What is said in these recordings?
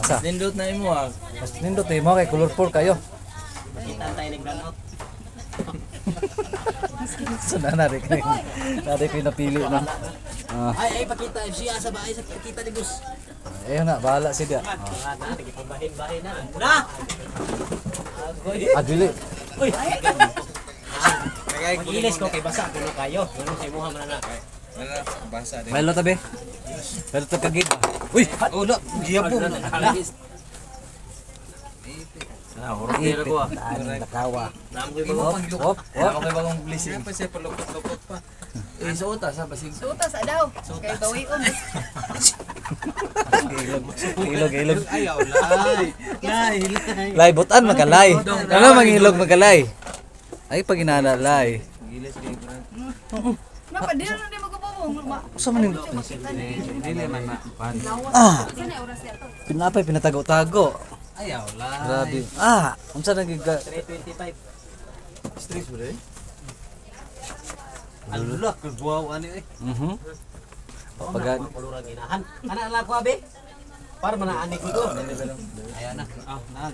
Sa Nindot na imo ah. mas nindot mo kay colorful kayo. Makita tayo ng granot. So nanari ko napili na. Ay, pakita. Siya sa bahay sa pakita ni Gus. Ayun na, bahala siya. Bahin-bahin na. Na! Dili. Uy! Mag-ilis ko kay basa. Puno kayo. Ganun sa imuha man na. Wala basa din. May tabi. Pero to kagid. Uy, ulo, giyapo. Horot dira ko ah. Nakawa. Namo ko ba? Hop, Ako kay bagong blessing. Pa siya palukot-lukot pa. Suota sa basig. Sutas daw. Kay bawion. Ilog. Ayaw lay. Lay butan makalay. Ano manghilog makalay? Ay pag inanalay. Gilis kay Napadira na di magubong. Usa man yung dili man na pan. Sana oras yato. pinapay pinatago-tago. Ayaw lay. Grabe. Unsa nagiga? 325. Stress mo rin. Alulak kung buwaw ano eh. Papagan. Kulura ginahan. Ana lang ko abi. Para manaanik ko. Ayan na.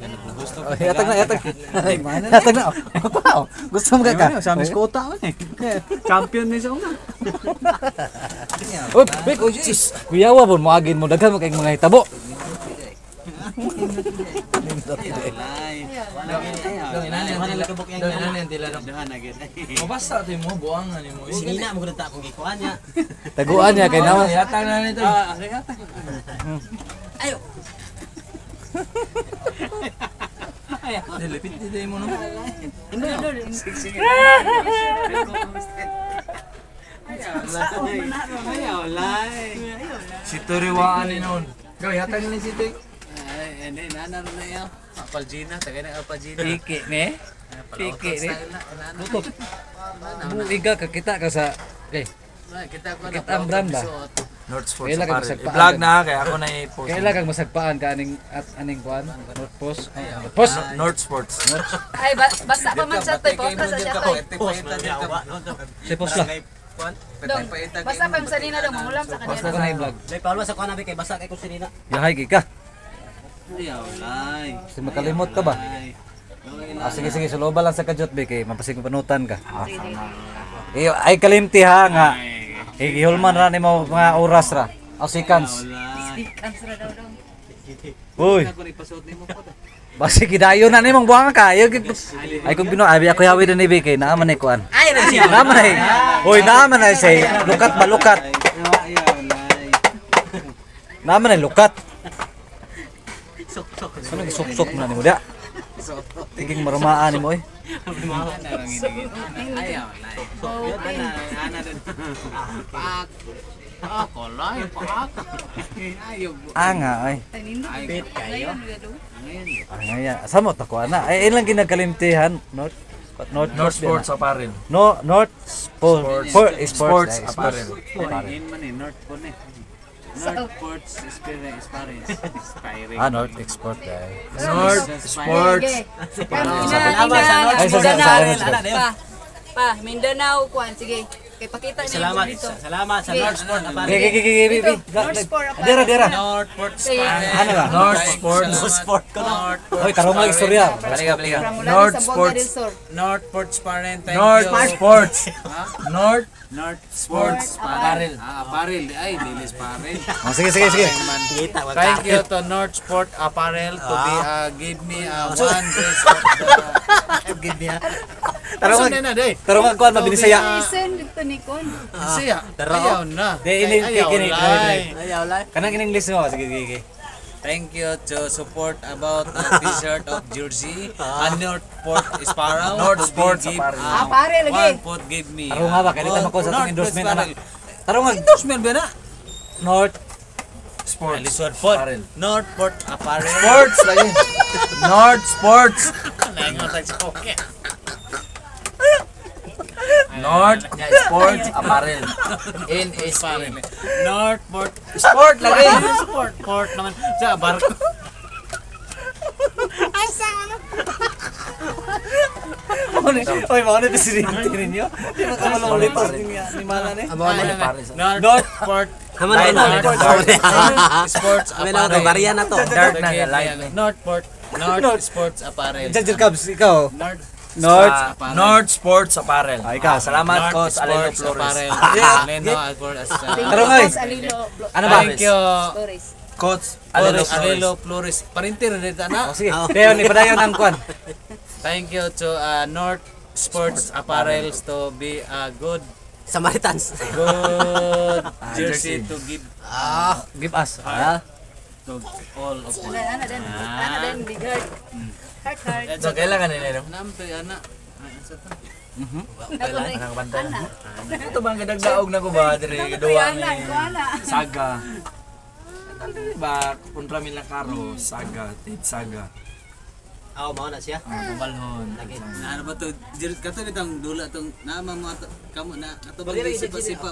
Ganun na gusto ko. Yatag na. Yatag na. Wow. Gusto mo ka? Sa amin kota man eh. Champion ni sa una. Uy, big. Kuyawa bon mo agin mo daghan mo kay mga hitabo. Mabasa ito mo, buwangan mo. Sinina mo gudta akong gikuan niya. Taguan niya kay naman. Yatag na nito. Ayo. Lipit dito mo no. Ayaw lay. Si Turiwaan ni noon. Gaw yatag ni si Tuy. Ay, hindi nanar na yan. Apalgina, tagay na Apalgina. Piki ne. Piki ne. Tutok. Buiga ka kita ka sa Kita ko Kita ang brand ba? North Sports Kailan ka Apparel. magsagpaan I-vlog ka? na kaya ako na i-post. kailan kang masagpaan ka aning kuan? North Post. Post. North Sports. Ay basta pa man sa tay post sa siya tay. Si Post lang. Dong. Basta pa sa nina dong mangulam sa Post kanya. lang na i-vlog. May palwa sa kuan abi kay basa kay ko sinina. Yahay ka. Ayaw lay. Kasi makalimot ka ba? Sige, suloba lang sa kajot be kay mapasig panutan ka. Ay kalimti ha nga. Ihulman ra nimo mga oras ra. O seconds. Cancer daw dong. Uy, Ako ipasuot nimo ko. basi kidayo na nimong buwang ka. Ay kung abi ako yawi na ni be kay naaman ay kuan. Ay na siya. Naaman ay. Uy, naaman ay say lukat ba lukat. Ayaw lay. Naaman ay lukat. Sok-sok. Ano gisok-sok na nimo da? Tiging marumaan nimo oy. Ayaw lay. Ana din. Pak. Ako lay, pak. Ayaw. Nga ay. Pit kayo. Ngaya, samo ta kuan na. Ay ilang ginagalimtihan North Sports Apparel. North Sports Apparel. In man eh North ko ni. North Ports Experience. North Export ay. North Sports. Ay sa Pa, Mindanao kuan sige. Kay pakita niyo Salamat. dito. Salamat sa North Sport na pare. North Sport Dira. North Sports. Ano ba? North Sports. North Sport ko na. Oy, tarong lang istorya. North Sports. North Ports parent. North Sports. North Sports Apparel. Apparel. Ay, dilis parel. Sige. Kita wag. Thank you to North Sport Apparel to be give me one dress of Give me. Tarong na day. ang kuan mabilisaya. Listen dito ni kon. Siya. Ayaw na. Di ini kini. Ayaw lang. Kanang in English mo sige. Thank you to support about t-shirt of jersey and North Port Sparrow. North Sports Apparel. Pare lagi. One pot give me. Tarong nga ba kay dito ko sa tong endorsement ana. Tarong nga Endorsement ba na? North Sports. Lisod Port. Apparel. North Port Apparel. Sports lagi. North Sports. Naingotan si Koke. North Sports Apparel. NSA. North Port Sport lagi. Sport. Port naman. Sa barko. Oy, mo na presidente ninyo. Di ba ka malulit ni mana ni? North Port Haman na. Sports Amin ako kay Maria na to. Dark na Northport Sports Apparel. Judge Cubs, ikaw. North Sports Apparel. Ay, ikaw. Salamat ko North sa Aleno Sports Flores. Apparel. Aleno Flores. Pero ngay. Ano ba? Thank you. Stories. Coach Aleno Flores, Flores. Alelo Flores. Parintir dito na. Oh, sige. Dayon ni padayon ang kwan. Thank you to North Sports Apparel to be a good Samaritans. jersey to give Give us. to all of us. Ana din, big heart. Heart. So kailangan nila no? Nampe anak. Ay, asa to? Anang bantay. Ito bang kadagdaog na ko ba dire duwa ni Saga. Ba kontra mila karo Saga, Tit Saga. Aw, mao na siya. Balhon. Ano ba to? Kato nitong dula tong nama mo kamu na ato ba sipa